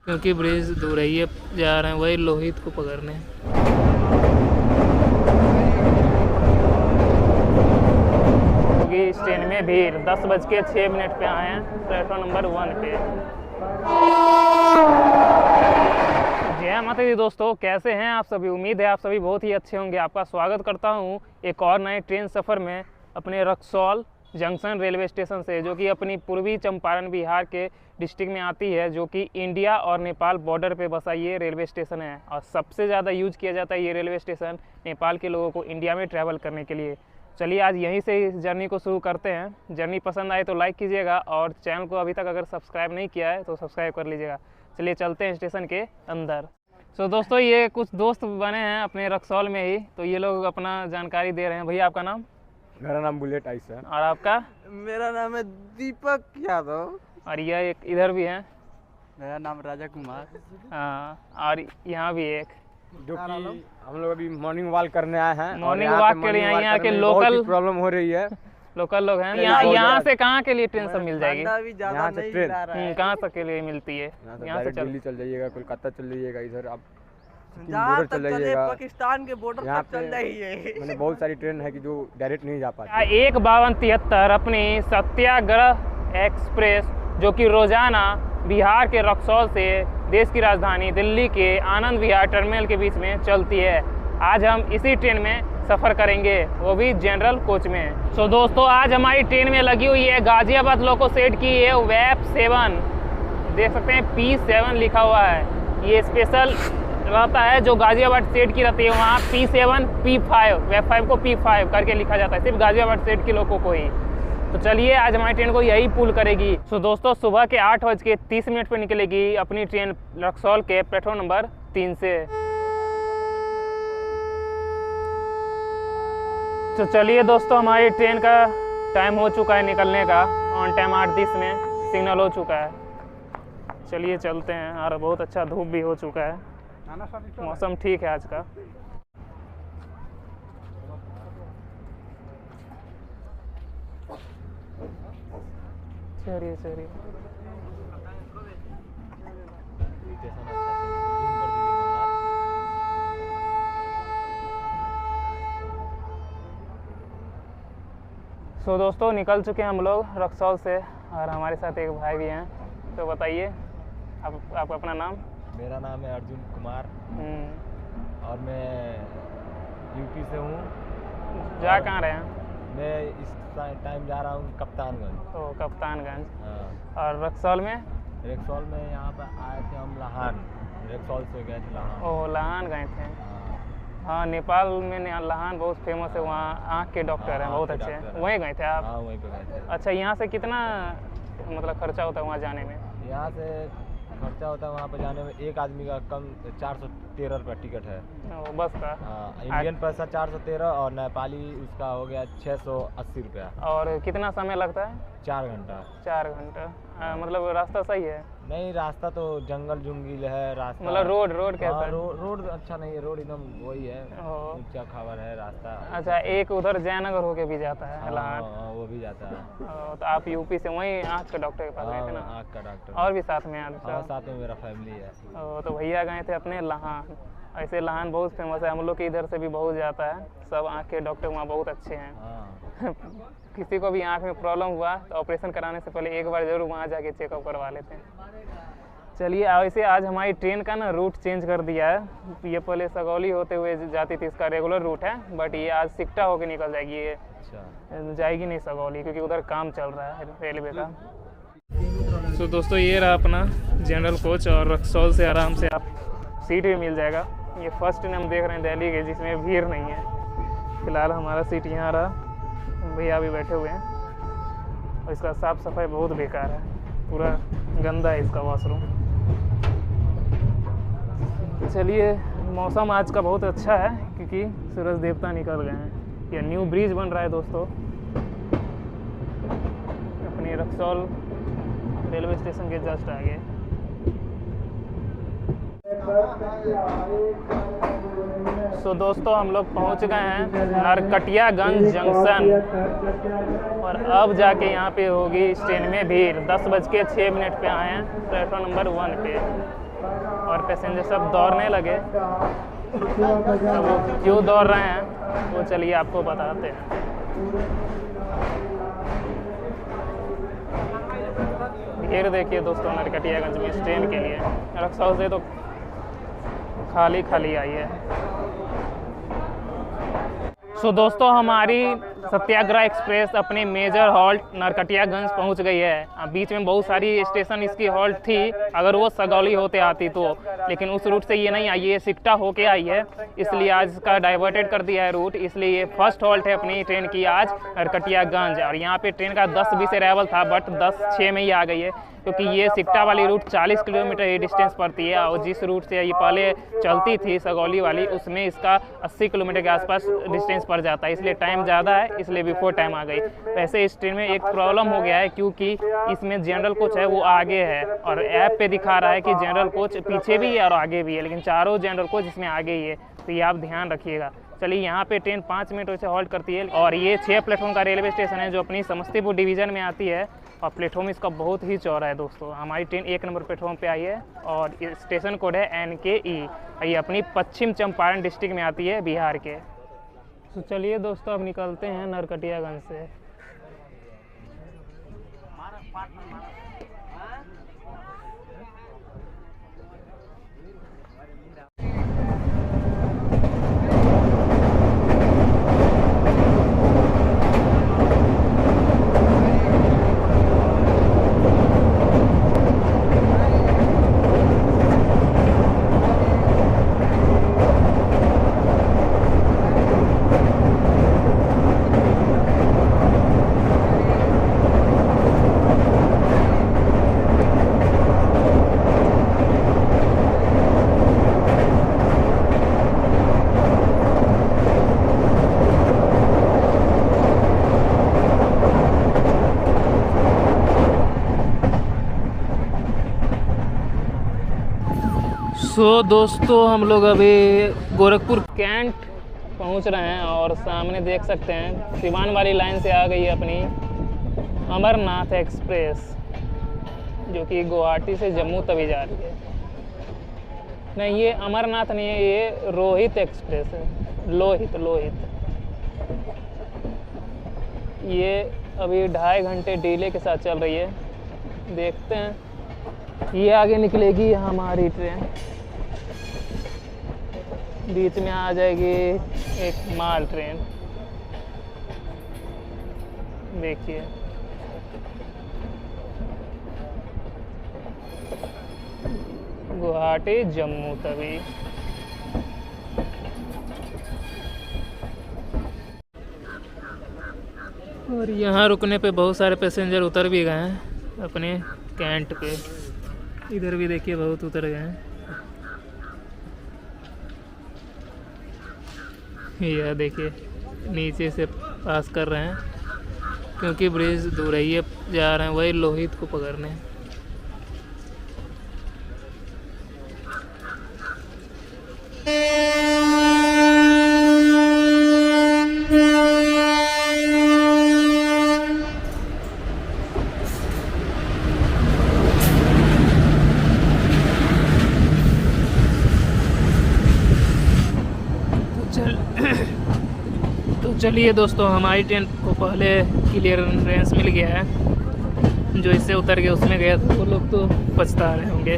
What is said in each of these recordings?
क्योंकि ब्रिज दूर है, ये जा रहे हैं वही लोहित को पकड़ने। क्योंकि इस ट्रेन में भीड़ 10:06 पे आए हैं प्लेटफॉर्म नंबर 1 पे। जय माता दी दोस्तों, कैसे हैं आप सभी? उम्मीद है आप सभी बहुत ही अच्छे होंगे। आपका स्वागत करता हूं एक और नए ट्रेन सफ़र में अपने रक्सौल जंक्शन रेलवे स्टेशन से, जो कि अपनी पूर्वी चंपारण बिहार के डिस्ट्रिक्ट में आती है, जो कि इंडिया और नेपाल बॉर्डर पे बसा ये रेलवे स्टेशन है। और सबसे ज़्यादा यूज किया जाता है ये रेलवे स्टेशन नेपाल के लोगों को इंडिया में ट्रैवल करने के लिए। चलिए आज यहीं से इस जर्नी को शुरू करते हैं। जर्नी पसंद आए तो लाइक कीजिएगा और चैनल को अभी तक अगर सब्सक्राइब नहीं किया है तो सब्सक्राइब कर लीजिएगा। चलिए चलते हैं स्टेशन के अंदर। तो दोस्तों ये कुछ दोस्त बने हैं अपने रक्सौल में ही, तो ये लोग अपना जानकारी दे रहे हैं। भैया आपका नाम? मेरा नाम बुलेट आइस है। और आपका? मेरा नाम है दीपक यादव। और यह एक इधर भी है, मेरा नाम राजा कुमार। हाँ, और यहाँ भी एक, जो कि हम लोग अभी मॉर्निंग वॉक करने आए हैं। मॉर्निंग वॉक के लिए यहाँ के लोकल प्रॉब्लम हो रही है। लोकल लोग हैं। यहाँ से कहाँ के लिए ट्रेन सब मिल जाएगी? यहाँ से ट्रेन कहाँ तक के लिए मिलती है? यहाँ से दिल्ली चल जाइएगा, कोलकाता चल जाइएगा, इधर आप जहाँ तक चले पाकिस्तान के बॉर्डर तक चल जाइए। मैंने बहुत सारी ट्रेन है कि जो डायरेक्ट नहीं जा पाती। 15273 अपनी सत्याग्रह एक्सप्रेस, जो कि रोजाना बिहार के रक्सौल से देश की राजधानी दिल्ली के आनंद विहार टर्मिनल के बीच में चलती है। आज हम इसी ट्रेन में सफ़र करेंगे, वो भी जनरल कोच में। तो दोस्तों आज हमारी ट्रेन में लगी हुई है गाजियाबाद लोको सेट की है वेब 7। देख सकते हैं P7 लिखा हुआ है। ये स्पेशल रहता है जो गाजियाबाद सेट की रहती है, वहाँ P7 P5 वेब 5 को P5 करके लिखा जाता है, सिर्फ गाजियाबाद सेट के लोगों को ही। तो चलिए आज हमारी ट्रेन को यही पुल करेगी। तो दोस्तों सुबह के 8:30 पर निकलेगी अपनी ट्रेन रक्सौल के प्लेटफॉर्म नंबर 3 से। तो चलिए दोस्तों हमारी ट्रेन का टाइम हो चुका है निकलने का। ऑन टाइम 8:30 में सिग्नल हो चुका है। चलिए चलते हैं। और बहुत अच्छा धूप भी हो चुका है, मौसम ठीक है आज का। चलिए चलिए सो दोस्तों निकल चुके हैं हम लोग रक्सौल से, और हमारे साथ एक भाई भी हैं। तो बताइए आप अपना नाम? मेरा नाम है अर्जुन कुमार और मैं यूपी से हूँ। जा कहाँ रहे हैं? मैं इस टाइम जा रहा हूँ कप्तानगंज। ओ कप्तानगंज। हाँ। और रक्सौल में? रक्सौल में यहाँ पर आए थे हम लहान, रक्सौल से गए थे लहान। ओह लहान गए थे। हाँ नेपाल में लहान बहुत फेमस है, वहाँ आँख के डॉक्टर हैं, बहुत अच्छे हैं। वहीं गए थे आप? हाँ वहीं पे गए थे। अच्छा यहाँ से कितना मतलब खर्चा होता है वहाँ जाने में? यहाँ से खर्चा होता है वहाँ पर जाने में एक आदमी का कम 413 रुपये टिकट है। बस का? हाँ, इंडियन पैसा 413 और नेपाली उसका हो गया 680 रुपया। और कितना समय लगता है? 4 घंटा। 4 घंटा। मतलब रास्ता सही है? नहीं रास्ता तो जंगल जुंगल है रास्ता। मतलब रोड कैसा है? रोड अच्छा नहीं है, रोड एकदम वही है, ऊंचा खावर है रास्ता। अच्छा एक उधर जयनगर होके भी जाता है लहान? वो भी जाता है। तो आप यूपी से वहीं आँख के डॉक्टर के पास गए थे ना? आँख का डॉक्टर और भी साथ में? साथ में मेरा फैमिली है। तो भैया गए थे अपने लहान। ऐसे लहान बहुत फेमस है, हम लोग के इधर से भी बहुत जाता है। सब आँख के डॉक्टर वहाँ बहुत अच्छे हैं। किसी को भी आँख में प्रॉब्लम हुआ तो ऑपरेशन कराने से पहले एक बार जरूर वहाँ जाके चेकअप करवा लेते हैं। चलिए वैसे आज हमारी ट्रेन का ना रूट चेंज कर दिया है। ये पहले सगौली होते हुए जाती थी, इसका रेगुलर रूट है, बट ये आज सिकटा होके निकल जाएगी। ये जाएगी नहीं सगौली, क्योंकि उधर काम चल रहा है रेलवे का। तो दोस्तों ये रहा अपना जनरल कोच, और रक्सौल से आराम से आप सीट भी मिल जाएगा। ये फर्स्ट ट्रेन हम देख रहे हैं दिल्ली के जिसमें भीड़ नहीं है। फिलहाल हमारा सीट यहाँ रहा, भैया भी बैठे हुए हैं। और इसका साफ़ सफाई बहुत बेकार है, पूरा गंदा है इसका वॉशरूम। चलिए मौसम आज का बहुत अच्छा है क्योंकि सूरज देवता निकल गए हैं। यह न्यू ब्रिज बन रहा है दोस्तों अपने रक्सौल रेलवे स्टेशन के जस्ट आगे। सो दोस्तों हम लोग पहुंच गए हैं नरकटियागंज जंक्शन, और अब जाके यहाँ पे होगी इस ट्रेन में भीड़। 10:06 पे आए हैं प्लेटफॉर्म नंबर 1 पे। और पैसेंजर सब दौड़ने लगे। अब वो क्यों दौड़ रहे हैं वो चलिए आपको बताते हैं। भीड़ देखिए दोस्तों नरकटियागंज में इस ट्रेन के लिए। रक्सौल से तो खाली खाली आई है। सो दोस्तों हमारी सत्याग्रह एक्सप्रेस अपने मेजर हॉल्ट नरकटियागंज पहुंच गई है। बीच में बहुत सारी स्टेशन इसकी हॉल्ट थी, अगर वो सगौली होते आती तो, लेकिन उस रूट से ये नहीं आई, ये सिकटा होके आई है, इसलिए आज इसका डाइवर्टेड कर दिया है रूट। इसलिए ये फर्स्ट हॉल्ट है अपनी ट्रेन की आज नरकटियागंज। और यहाँ पे ट्रेन का 10-20 अराइवल था, बट 10-6 में ही आ गई है, क्योंकि ये सिकटा वाली रूट 40 किलोमीटर ये डिस्टेंस पड़ती है। और जिस रूट से ये पहले चलती थी सगौली वाली, उसमें इसका 80 किलोमीटर के आसपास डिस्टेंस पड़ जाता है, इसलिए टाइम ज़्यादा है, इसलिए बिफोर टाइम आ गई। वैसे इस ट्रेन में एक प्रॉब्लम हो गया है, क्योंकि इसमें जनरल कोच है वो आगे है, और ऐप पे दिखा रहा है कि जनरल कोच पीछे भी है और आगे भी है, लेकिन चारों जनरल कोच इसमें आगे ही है, तो ये आप ध्यान रखिएगा। चलिए यहाँ पे ट्रेन 5 मिनट से हॉल्ट करती है। और ये 6 प्लेटफॉर्म का रेलवे स्टेशन है जो अपनी समस्तीपुर डिवीज़न में आती है, और प्लेटफॉर्म इसका बहुत ही चौड़ा है दोस्तों। हमारी ट्रेन 1 नंबर प्लेटफॉर्म पे आई है और स्टेशन कोड है NKE। ये अपनी पश्चिम चंपारण डिस्ट्रिक्ट में आती है, बिहार के। तो चलिए दोस्तों अब निकलते हैं नरकटियागंज से। सो दोस्तों हम लोग अभी गोरखपुर कैंट पहुंच रहे हैं, और सामने देख सकते हैं सिवान वाली लाइन से आ गई है अपनी अमरनाथ एक्सप्रेस, जो कि गुवाहाटी से जम्मू तवी जा रही है। नहीं, ये अमरनाथ नहीं है, ये रोहित एक्सप्रेस है, लोहित। ये अभी 2.5 घंटे डिले के साथ चल रही है, देखते हैं। ये आगे निकलेगी हमारी ट्रेन, बीच में आ जाएगी एक माल ट्रेन, देखिए। गुवाहाटी जम्मू तवी। और यहाँ रुकने पे बहुत सारे पैसेंजर उतर भी गए हैं अपने कैंट पे। इधर भी देखिए बहुत उतर गए हैं। यह देखिए नीचे से पास कर रहे हैं, क्योंकि ब्रिज दूरहिए जा रहे हैं, वही लोहित को पकड़ने। तो चलिए दोस्तों, हमारी ट्रेन को पहले क्लियरेंस मिल गया है। जो इससे उतर के उसमें गया था वो लोग तो पछता रहे होंगे,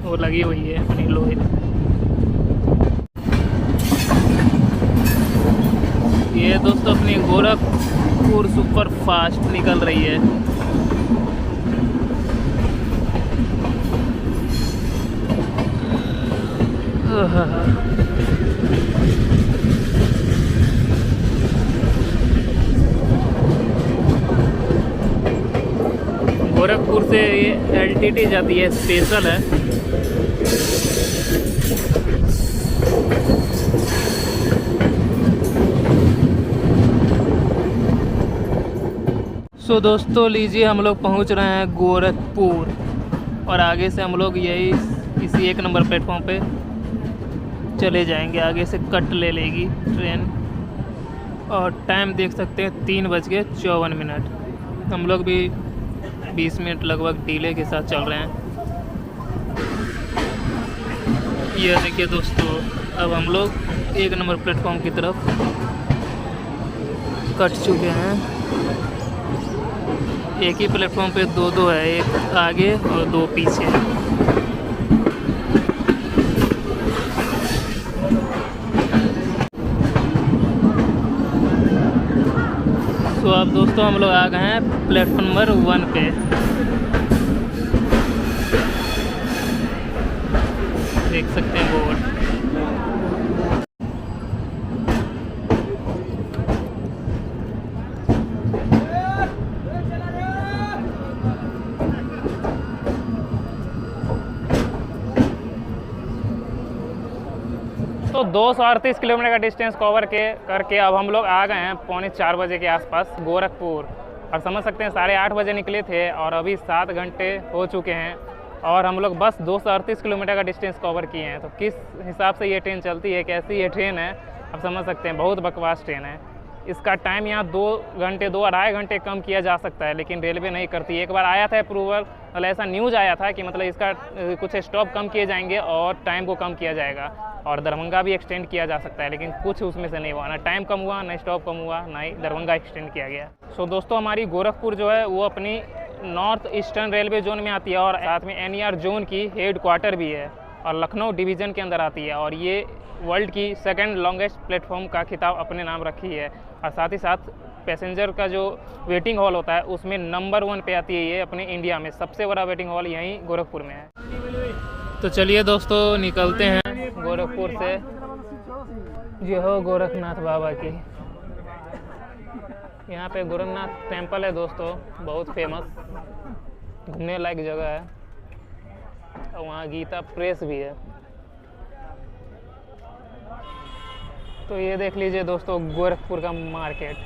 वो लगी हुई है अपनी लोहित। ये दोस्तों अपनी गोरखपुर सुपर फास्ट निकल रही है। गोरखपुर से ये LTT जाती है, स्पेशल है। सो दोस्तों लीजिए हम लोग पहुंच रहे हैं गोरखपुर, और आगे से हम लोग यही इसी 1 नंबर प्लेटफॉर्म पे चले जाएंगे। आगे से कट ले लेगी ट्रेन, और टाइम देख सकते हैं 3:54। हम लोग भी 20 मिनट लगभग डिले के साथ चल रहे हैं। ये देखिए दोस्तों, अब हम लोग 1 नंबर प्लेटफॉर्म की तरफ कट चुके हैं। एक ही प्लेटफॉर्म पे 2 है, एक आगे और 2 पीछे। तो अब दोस्तों हम लोग आ गए हैं प्लेटफॉर्म नंबर 1 पे। देख सकते हैं बोर्ड। तो 238 किलोमीटर का डिस्टेंस कवर करके अब हम लोग आ गए हैं 3:45 बजे के आसपास गोरखपुर। और समझ सकते हैं 8:30 बजे निकले थे और अभी 7 घंटे हो चुके हैं और हम लोग बस 238 किलोमीटर का डिस्टेंस कवर किए हैं। तो किस हिसाब से ये ट्रेन चलती है, कैसी ये ट्रेन है, आप समझ सकते हैं। बहुत बकवास ट्रेन है। इसका टाइम यहाँ 2 घंटे 2-2.5 घंटे कम किया जा सकता है, लेकिन रेलवे नहीं करती। एक बार आया था अप्रूवल, मतलब ऐसा न्यूज़ आया था कि मतलब इसका कुछ स्टॉप कम किए जाएंगे और टाइम को कम किया जाएगा और दरभंगा भी एक्सटेंड किया जा सकता है, लेकिन कुछ उसमें से नहीं हुआ। ना टाइम कम हुआ, ना स्टॉप कम हुआ, ना ही दरभंगा एक्सटेंड किया गया। सो दोस्तों, हमारी गोरखपुर जो है वो अपनी नॉर्थ ईस्टर्न रेलवे जोन में आती है और साथ में NER जोन की हेड क्वार्टर भी है और लखनऊ डिवीज़न के अंदर आती है। और ये वर्ल्ड की 2nd लॉन्गेस्ट प्लेटफॉर्म का खिताब अपने नाम रखी है। और साथ ही साथ पैसेंजर का जो वेटिंग हॉल होता है उसमें नंबर 1 पे आती है ये अपने इंडिया में। सबसे बड़ा वेटिंग हॉल यहीं गोरखपुर में है। तो चलिए दोस्तों, निकलते हैं गोरखपुर से। ये हो गोरखनाथ बाबा की। यहाँ पे गोरखनाथ टेम्पल है दोस्तों, बहुत फेमस, घूमने लायक जगह है। और वहाँ गीता प्रेस भी है। तो ये देख लीजिए दोस्तों, गोरखपुर का मार्केट।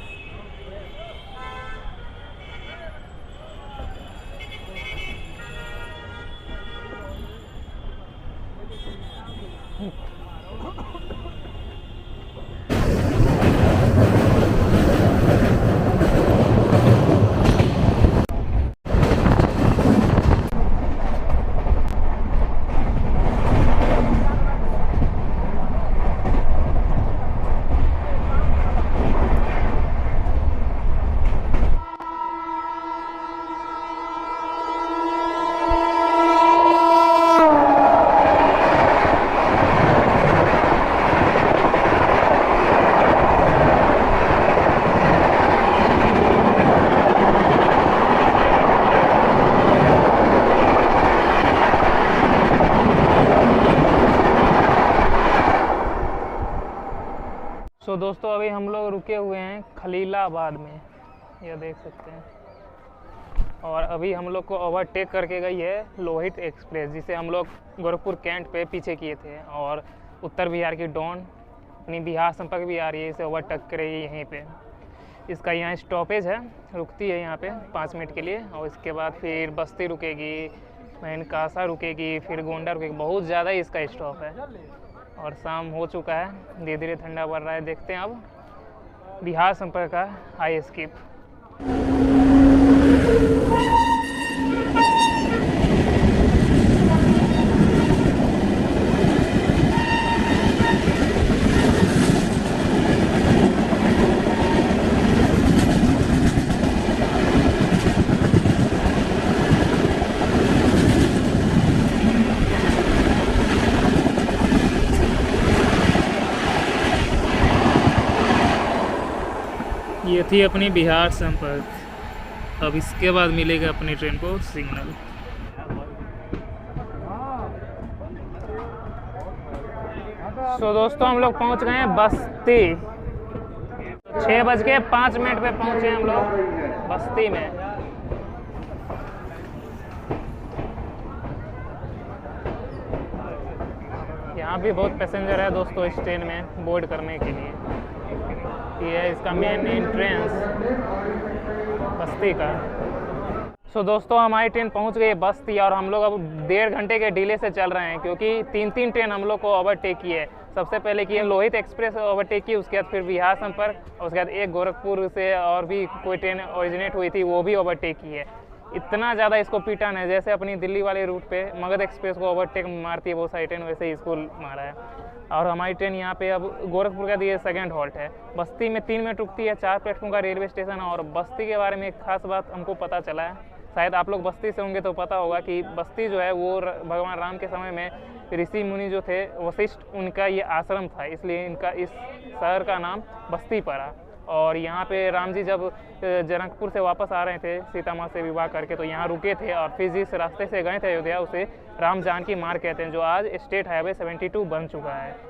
तो दोस्तों, अभी हम लोग रुके हुए हैं खलीलाबाद में, यह देख सकते हैं। और अभी हम लोग को ओवरटेक करके गई है लोहित एक्सप्रेस, जिसे हम लोग गोरखपुर कैंट पे पीछे किए थे। और उत्तर बिहार की डॉन अपनी बिहार संपर्क भी आ रही है, इसे ओवरटेक करेगी यहीं पे। इसका यहाँ स्टॉपेज है, रुकती है यहाँ पे 5 मिनट के लिए और इसके बाद फिर बस्ती रुकेगी, मेनकासा रुकेगी, फिर गोंडा रुकेगी। बहुत ज़्यादा ही इसका स्टॉप है। और शाम हो चुका है, धीरे धीरे ठंडा बढ़ रहा है। देखते हैं अब बिहार संपर्क का हाई स्किप। ये थी अपनी बिहार संपर्क। अब इसके बाद मिलेगा अपनी ट्रेन को सिग्नल। तो दोस्तों, हम लोग पहुंच गए हैं बस्ती। 6:05 पे पहुंचे हम लोग बस्ती में। यहाँ भी बहुत पैसेंजर है दोस्तों इस ट्रेन में बोर्ड करने के लिए। ये है इसका मेन एंट्रेंस बस्ती का। सो दोस्तों, हमारी ट्रेन पहुंच गई है बस्ती और हम लोग अब 1.5 घंटे के डिले से चल रहे हैं, क्योंकि 3 ट्रेन हम लोग को ओवरटेक की है। सबसे पहले की लोहित एक्सप्रेस ओवरटेक की, उसके बाद फिर बिहार संपर्क और उसके बाद एक गोरखपुर से और भी कोई ट्रेन ओरिजिनेट हुई थी, वो भी ओवरटेक की है। इतना ज़्यादा इसको पीटा है जैसे अपनी दिल्ली वाले रूट पे मगध एक्सप्रेस को ओवरटेक मारती है वो सारी ट्रेन, वैसे ही इसको मारा है। और हमारी ट्रेन यहाँ पे अब गोरखपुर का दिए सेकंड हॉल्ट है। बस्ती में 3 मिनट रुकती है, 4 प्लेटफॉर्म का रेलवे स्टेशन है। और बस्ती के बारे में एक खास बात हमको पता चला है, शायद आप लोग बस्ती से होंगे तो पता होगा कि बस्ती जो है वो भगवान राम के समय में ऋषि मुनि जो थे वशिष्ठ, उनका ये आश्रम था, इसलिए इनका इस शहर का नाम बस्ती पड़ा। और यहाँ पे राम जी जब जनकपुर से वापस आ रहे थे सीता माँ से विवाह करके, तो यहाँ रुके थे और फिर जिस रास्ते से गए थे अयोध्या उसे राम जानकी मार्ग कहते हैं, जो आज स्टेट हाईवे 72 बन चुका है।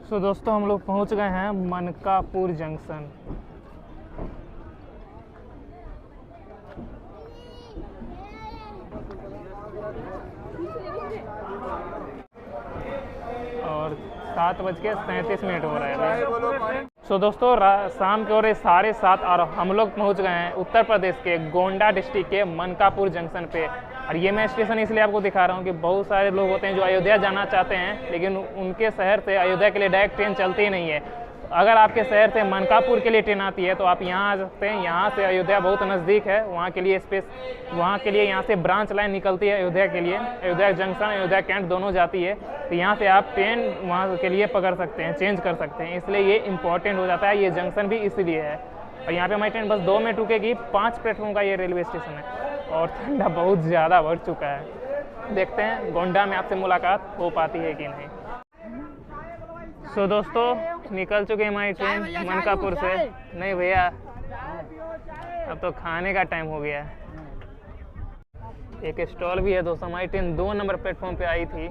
तो दोस्तों हम लोग पहुंच गए हैं मनकापुर जंक्शन। और 7:37 हो रहा है अभी। सो दोस्तों शाम के हो रहे 7:30 और हम लोग पहुंच गए हैं उत्तर प्रदेश के गोंडा डिस्ट्रिक्ट के मनकापुर जंक्शन पे। और ये मैं स्टेशन इसलिए आपको दिखा रहा हूँ कि बहुत सारे लोग होते हैं जो अयोध्या जाना चाहते हैं, लेकिन उनके शहर से अयोध्या के लिए डायरेक्ट ट्रेन चलती ही नहीं है। अगर आपके शहर से मनकापुर के लिए ट्रेन आती है तो आप यहाँ आ सकते हैं। यहाँ से अयोध्या बहुत नज़दीक है, वहाँ के लिए यहाँ से ब्रांच लाइन निकलती है अयोध्या के लिए। अयोध्या जंक्शन अयोध्या कैंट दोनों जाती है, तो यहाँ से आप ट्रेन वहाँ के लिए पकड़ सकते हैं, चेंज कर सकते हैं। इसलिए ये इंपॉर्टेंट हो जाता है, ये जंक्शन भी इसीलिए है। और यहाँ पे हमारी ट्रेन बस 2 मिनट रुकेगी। 5 प्लेटफॉर्म का ये रेलवे स्टेशन है और ठंडा बहुत ज़्यादा बढ़ चुका है। देखते हैं गोंडा में आपसे मुलाकात हो पाती है कि नहीं। सो दोस्तों निकल चुके हैं हमारी ट्रेन मनकापुर से। नहीं भैया, अब तो खाने का टाइम हो गया है। एक स्टॉल भी है दोस्तों। हमारी ट्रेन 2 नंबर प्लेटफॉर्म पे आई थी।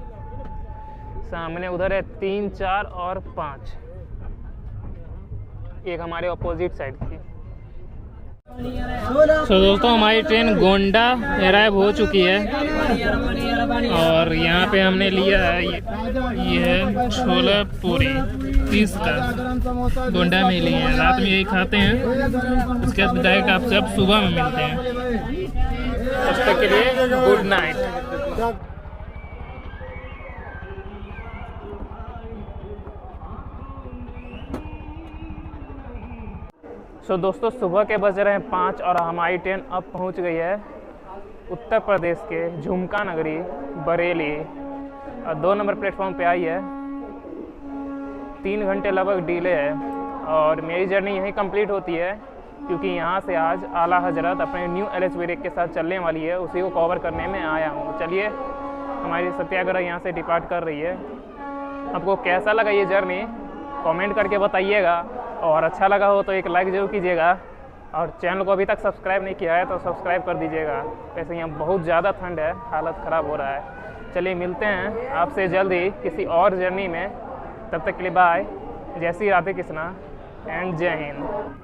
सामने उधर है 3, 4 और 5। एक हमारे अपोजिट साइड थी। तो दोस्तों हमारी ट्रेन गोंडा अराइव हो चुकी है और यहाँ पे हमने लिया है ये है छोला पूरी 30 का। गोंडा में लिए हैं, रात में यही खाते हैं, उसके बाद डायरेक्ट आप सब सुबह में मिलते हैं। तब तक के लिए गुड नाइट। सो दोस्तों सुबह के बज रहे हैं 5 और हमारी ट्रेन अब पहुंच गई है उत्तर प्रदेश के झुमका नगरी बरेली और 2 नंबर प्लेटफॉर्म पे आई है। 3 घंटे लगभग डिले है और मेरी जर्नी यहीं कंप्लीट होती है, क्योंकि यहाँ से आज आला हजरत अपने न्यू LH ब्रेक के साथ चलने वाली है, उसी को कवर करने में आया हूँ। चलिए हमारी सत्याग्रह यहाँ से डिपार्ट कर रही है। आपको कैसा लगा ये जर्नी कमेंट करके बताइएगा, और अच्छा लगा हो तो एक लाइक ज़रूर कीजिएगा, और चैनल को अभी तक सब्सक्राइब नहीं किया है तो सब्सक्राइब कर दीजिएगा। वैसे यहाँ बहुत ज़्यादा ठंड है, हालत ख़राब हो रहा है। चलिए मिलते हैं आपसे जल्दी किसी और जर्नी में, तब तक के लिए बाय। जय श्री राधे कृष्णा एंड जय हिंद।